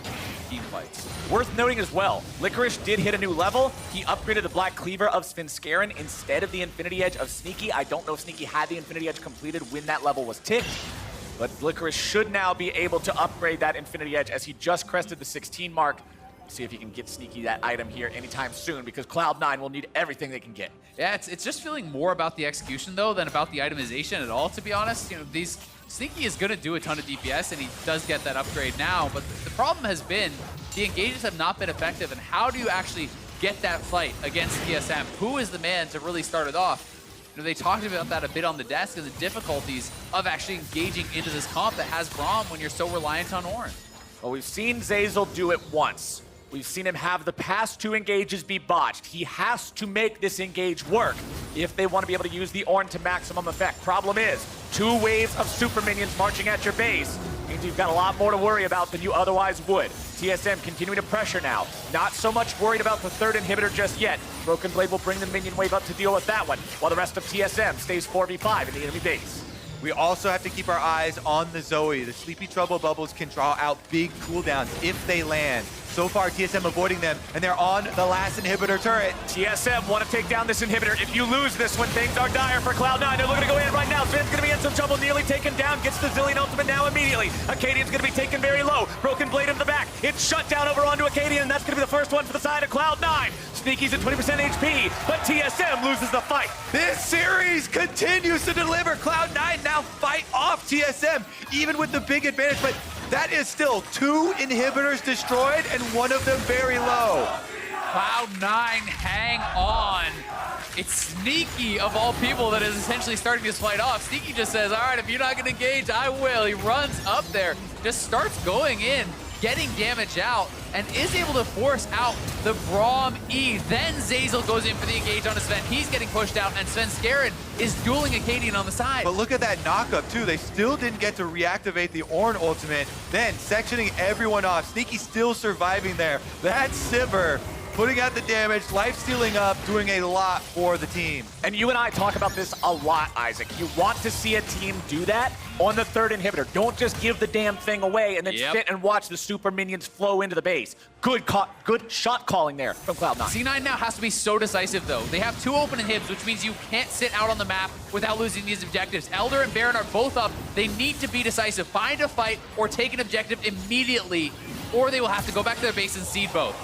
team fights. Worth noting as well, Licorice did hit a new level. He upgraded the Black Cleaver of Svenskeren instead of the Infinity Edge of Sneaky. I don't know if Sneaky had the Infinity Edge completed when that level was ticked, but Licorice should now be able to upgrade that Infinity Edge as he just crested the 16 mark. See if he can get Sneaky that item here anytime soon, because Cloud9 will need everything they can get. Yeah, it's just feeling more about the execution though than about the itemization at all, to be honest. You know, Sneaky is gonna do a ton of DPS, and he does get that upgrade now, but the problem has been the engages have not been effective, and how do you actually get that fight against TSM? Who is the man to really start it off? You know, they talked about that a bit on the desk, and the difficulties of actually engaging into this comp that has Braum when you're so reliant on Ornn. Well, we've seen Zeyzal do it once. We've seen him have the past 2 engages be botched. He has to make this engage work if they want to be able to use the Ornn to maximum effect. Problem is, 2 waves of super minions marching at your base means you've got a lot more to worry about than you otherwise would. TSM continuing to pressure now. Not so much worried about the 3rd inhibitor just yet. Broken Blade will bring the minion wave up to deal with that one, while the rest of TSM stays 4v5 in the enemy base. We also have to keep our eyes on the Zoe. The Sleepy Trouble bubbles can draw out big cooldowns if they land. So far, TSM avoiding them, and they're on the last inhibitor turret. TSM want to take down this inhibitor. If you lose this one, things are dire for Cloud9. They're looking to go in right now. Sven's going to be in some trouble, nearly taken down. Gets the Zillion ultimate now immediately. Acadian's going to be taken very low. Broken Blade in the back. It's shut down over onto Acadian, and that's going to be the first one for the side of Cloud9. Sneaky's at 20% HP, but TSM loses the fight. This series continues to deliver. Cloud9 now fight off TSM, even with the big advantage, but that is still 2 inhibitors destroyed and one of them very low. Cloud9, hang on. It's Sneaky, of all people, that is essentially starting this fight off. Sneaky just says, all right, if you're not going to engage, I will. He runs up there, just starts going in, getting damage out and is able to force out the Braum E. Then Zeyzal goes in for the engage on Sven. He's getting pushed out, and Svenskeren is dueling Acadian on the side. But look at that knockup too. They still didn't get to reactivate the Ornn ultimate. Then sectioning everyone off. Sneaky still surviving there. That Sivir putting out the damage, life stealing up, doing a lot for the team. And you and I talk about this a lot, Isaac. You want to see a team do that on the third inhibitor. Don't just give the damn thing away and then sit and watch the super minions flow into the base. Good shot calling there from Cloud9. C9 now has to be so decisive, though. They have 2 open inhibs, which means you can't sit out on the map without losing these objectives. Elder and Baron are both up. They need to be decisive. Find a fight or take an objective immediately, or they will have to go back to their base and seed both.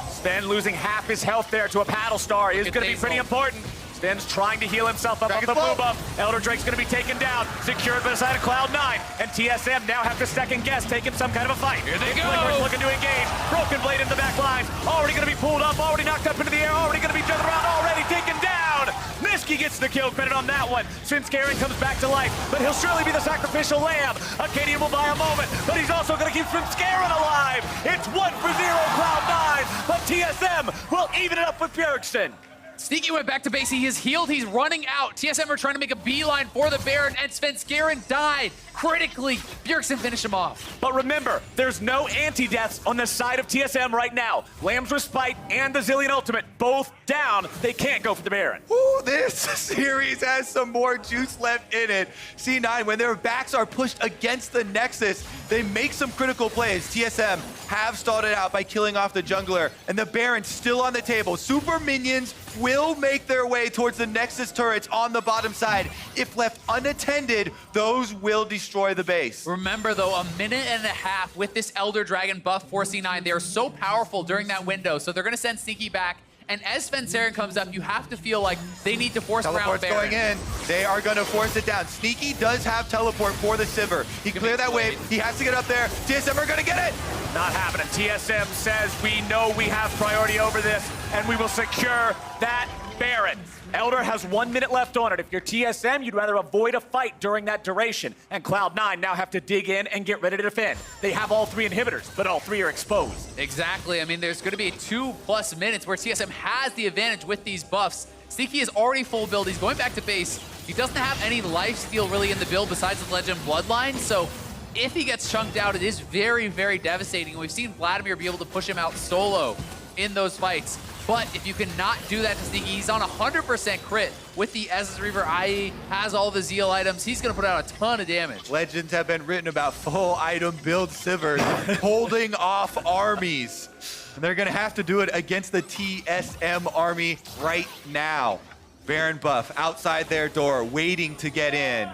Sven losing half his health there to a Paddle Star is going to be pretty important. Sven's trying to heal himself up on the move up. Elder Drake's going to be taken down, secured by the side of Cloud9, and TSM now have to second guess, taking some kind of a fight. Here they go. Flicker's looking to engage. Broken Blade in the back lines, already going to be pulled up, already knocked up into the air, already going to be jumped around, already taken down. Niski gets the kill credit on that one. Svenskeren comes back to life, but he'll surely be the sacrificial lamb. Acadian will buy a moment, but he's also going to keep Svenskeren alive. It's 1-0 Cloud9, but TSM will even it up with Bjergsen. Sneaky went back to base. He is healed. He's running out. TSM are trying to make a beeline for the Baron, and Svenskeren died critically. Bjergsen finished him off. But remember, there's no anti-deaths on the side of TSM right now. Lamb's Respite and the Zillion Ultimate both down. They can't go for the Baron. Ooh, this series has some more juice left in it. C9, when their backs are pushed against the Nexus, they make some critical plays. TSM have stalled it out by killing off the jungler, and the Baron still on the table. Super minions will make their way towards the Nexus turrets on the bottom side. If left unattended, those will destroy the base. Remember, though, a minute and a half with this Elder Dragon buff for C9. They are so powerful during that window, so they're going to send Sneaky back. And as Svenskeren comes up, you have to feel like they need to force around Baron. Going in. They are going to force it down. Sneaky does have teleport for the Sivir. He can clear that wave. He has to get up there. TSM are going to get it. Not happening. TSM says we know we have priority over this, and we will secure that Baron. Elder has 1 minute left on it. If you're TSM, you'd rather avoid a fight during that duration. And Cloud9 now have to dig in and get ready to defend. They have all 3 inhibitors, but all 3 are exposed. Exactly. I mean, there's going to be 2+ minutes where TSM has the advantage with these buffs. Sneaky is already full build. He's going back to base. He doesn't have any lifesteal really in the build besides the Legend Bloodline, so if he gets chunked out, it is very, very devastating. We've seen Vladimir be able to push him out solo in those fights. But if you cannot do that to Sneaky, he's on 100% crit with the Essence Reaver, i.e. has all the Zeal items. He's going to put out a ton of damage. Legends have been written about full item build Sivir holding off armies. And they're going to have to do it against the TSM army right now. Baron buff outside their door, waiting to get in.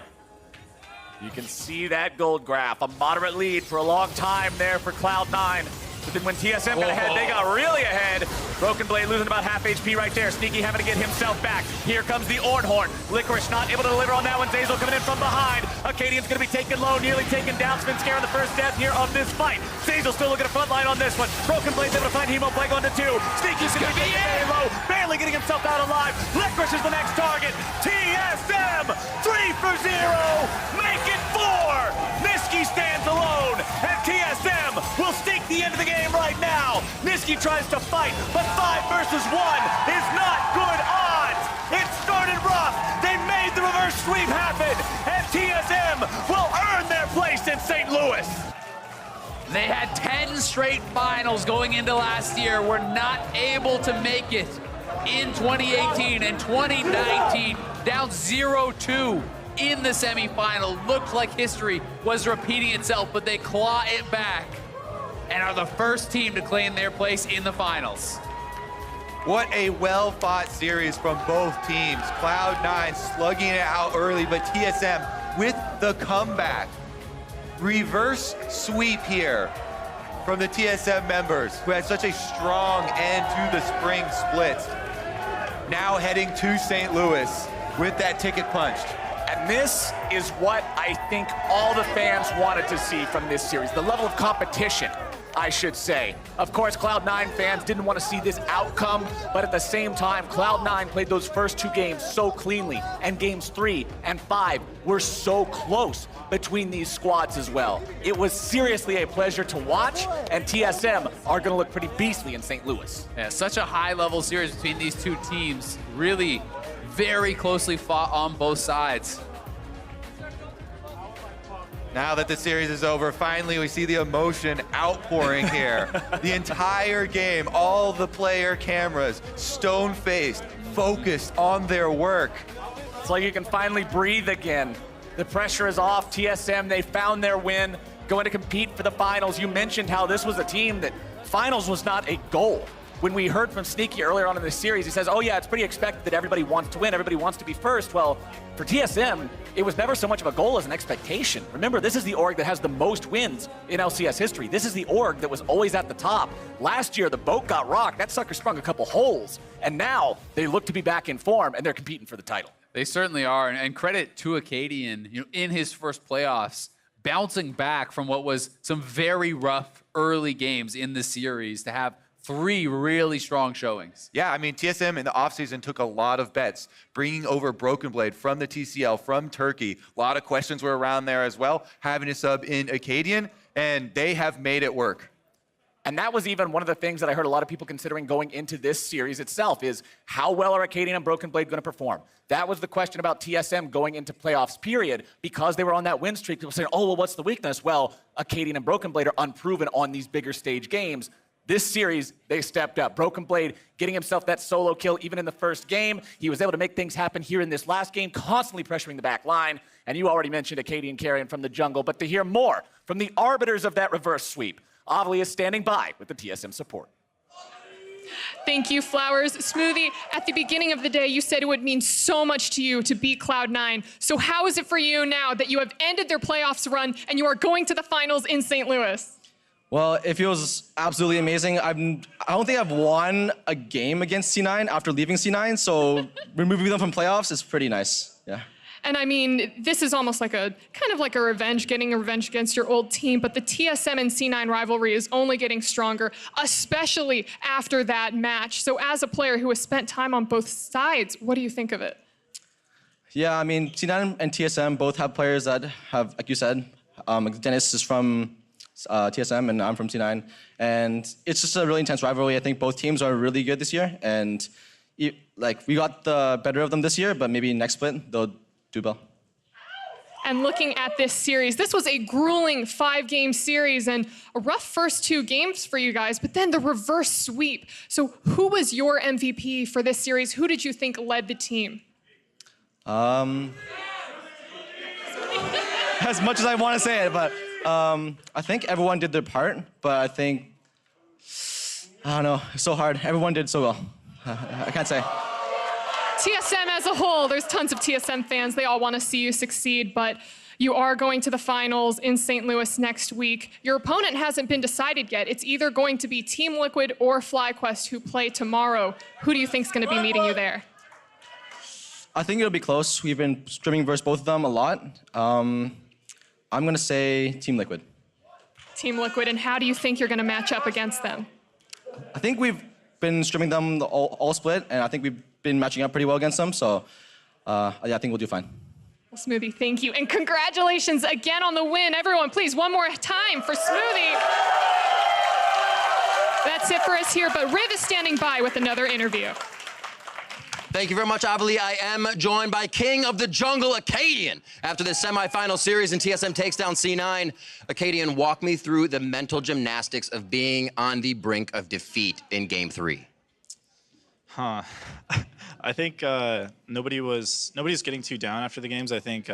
You can see that gold graph. A moderate lead for a long time there for Cloud9. But then when TSM got ahead, they got really ahead. Broken Blade losing about half HP right there. Sneaky having to get himself back. Here comes the Ornn Horn. Licorice not able to deliver on that one. Zeyzal coming in from behind. Acadian's going to be taken low, nearly taken down. Svenskeren the first death here of this fight. Zeyzal still looking at front line on this one. Broken Blade's able to find Hemo Plague onto 2. Sneaky's going to be very low, barely getting himself out alive. Licorice is the next target. TSM 3 for 0. Make it 4. Niski stands alone, and TSM will stake the end of the game right now. Niski tries to fight, but 5 versus 1 is not good odds. It started rough. They made the reverse sweep happen, and TSM will earn their place in St. Louis. They had 10 straight finals going into last year. Were not able to make it in 2018 and 2019, down 0-2 in the semifinal. Looked like history was repeating itself, but they claw it back and are the first team to claim their place in the finals. What a well-fought series from both teams. Cloud9 slugging it out early, but TSM with the comeback. Reverse sweep here from the TSM members who had such a strong end to the spring splits. Now heading to St. Louis with that ticket punched. And this is what I think all the fans wanted to see from this series, the level of competition. I should say. Of course, Cloud9 fans didn't want to see this outcome, but at the same time, Cloud9 played those first 2 games so cleanly, and games 3 and 5 were so close between these squads as well. It was seriously a pleasure to watch, and TSM are going to look pretty beastly in St. Louis. Yeah, such a high-level series between these 2 teams. Really very closely fought on both sides. Now that the series is over, finally we see the emotion outpouring here. The entire game, all the player cameras, stone-faced, focused on their work. It's like you can finally breathe again. The pressure is off. TSM, they found their win, going to compete for the finals. You mentioned how this was a team that finals was not a goal. When we heard from Sneaky earlier on in the series, he says, oh yeah, it's pretty expected that everybody wants to win, everybody wants to be first. Well, for TSM, it was never so much of a goal as an expectation. Remember, this is the org that has the most wins in LCS history. This is the org that was always at the top. Last year, the boat got rocked. That sucker sprung a couple holes. And now they look to be back in form, and they're competing for the title. They certainly are, and credit to Acadian, in his first playoffs, bouncing back from what was some very rough early games in the series to have 3 really strong showings. Yeah, I mean, TSM in the offseason took a lot of bets, bringing over Broken Blade from the TCL, from Turkey. A lot of questions were around there as well, having a sub in Acadian, and they have made it work. And that was even one of the things that I heard a lot of people considering going into this series itself is how well are Acadian and Broken Blade going to perform? That was the question about TSM going into playoffs, period, because they were on that win streak. People saying, oh, well, what's the weakness? Well, Acadian and Broken Blade are unproven on these bigger stage games. This series, they stepped up. Broken Blade getting himself that solo kill even in the first game. He was able to make things happen here in this last game, constantly pressuring the back line. And you already mentioned Acadian carrying from the jungle. But to hear more from the arbiters of that reverse sweep, Avli is standing by with the TSM support. Thank you, Flowers. Smoothie, at the beginning of the day, you said it would mean so much to you to beat Cloud9. So how is it for you now that you have ended their playoffs run and you are going to the finals in St. Louis? Well, it feels absolutely amazing. I don't think I've won a game against C9 after leaving C9, so removing them from playoffs is pretty nice. Yeah. And I mean, this is almost like kind of like a revenge, getting a revenge against your old team, but the TSM and C9 rivalry is only getting stronger, especially after that match. So as a player who has spent time on both sides, what do you think of it? Yeah, I mean, C9 and TSM both have players that have, like you said, Dennis is from TSM and I'm from C9, and it's just a really intense rivalry. I think both teams are really good this year, and we got the better of them this year, but maybe next split they'll do well. And looking at this series, this was a grueling 5-game series and a rough first 2 games for you guys, but then the reverse sweep. So who was your MVP for this series? Who did you think led the team? As much as I want to say it, but I think everyone did their part, but I think, I don't know, it's so hard. Everyone did so well. I can't say. TSM as a whole, there's tons of TSM fans. They all want to see you succeed, but you are going to the finals in St. Louis next week. Your opponent hasn't been decided yet. It's either going to be Team Liquid or FlyQuest who play tomorrow. Who do you think is going to be meeting you there? I think it'll be close. We've been scrimming versus both of them a lot. I'm going to say Team Liquid. Team Liquid, and how do you think you're going to match up against them? I think we've been scrimming them all split, and I think we've been matching up pretty well against them, so yeah, I think we'll do fine. Well, Smoothie, thank you, and congratulations again on the win. Everyone, please, one more time for Smoothie. That's it for us here, but Riv is standing by with another interview. Thank you very much, Avali. I am joined by King of the Jungle, Acadian. After this semifinal series and TSM takes down C9, Acadian, walk me through the mental gymnastics of being on the brink of defeat in Game 3. I think nobody's getting too down after the games. I think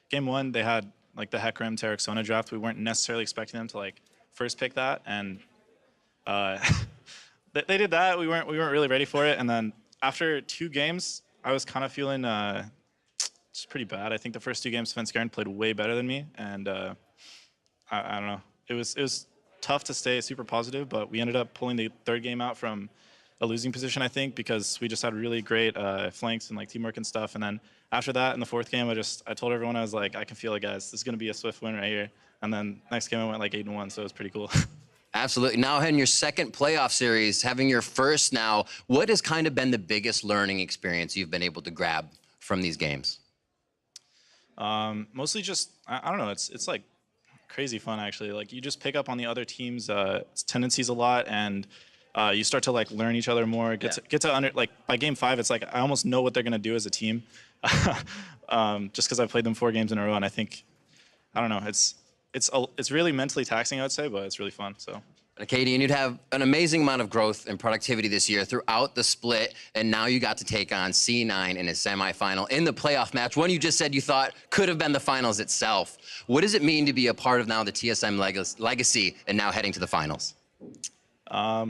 Game 1, they had like the Hecarim Terraxona draft. We weren't necessarily expecting them to like first pick that, and they did that. We weren't really ready for it, and then after 2 games, I was kind of feeling just pretty bad. I think the first 2 games, Svenskaren played way better than me, and I don't know. It was tough to stay super positive, but we ended up pulling the 3rd game out from a losing position, I think, because we just had really great flanks and like teamwork and stuff. And then after that, in the 4th game, I told everyone, I was like, I can feel it, guys. This is gonna be a swift win right here. And then next game, I went like 8-1, so it was pretty cool. Absolutely. Now in your second playoff series, having your first now, what has kind of been the biggest learning experience you've been able to grab from these games? Mostly just, I don't know, it's like crazy fun actually. Like you just pick up on the other team's tendencies a lot, and you start to like learn each other more. Get to like by game 5, it's like I almost know what they're gonna do as a team, just because I've played them 4 games in a row, and I think, I don't know, it's really mentally taxing, I would say, but it's really fun. So. Katie, and you'd have an amazing amount of growth and productivity this year throughout the split, and now you got to take on C9 in a semifinal in the playoff match, one you just said you thought could have been the finals itself. What does it mean to be a part of now the TSM legacy and now heading to the finals? I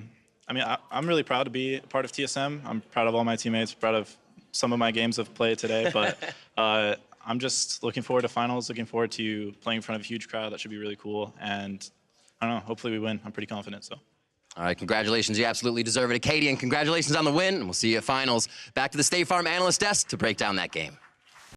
mean, I'm really proud to be a part of TSM. I'm proud of all my teammates, proud of some of my games of play today, but I'm just looking forward to finals, looking forward to playing in front of a huge crowd. That should be really cool, and I don't know, hopefully we win. I'm pretty confident, so. All right, congratulations. You absolutely deserve it. Katie, and congratulations on the win, and we'll see you at finals. Back to the State Farm Analyst Desk to break down that game.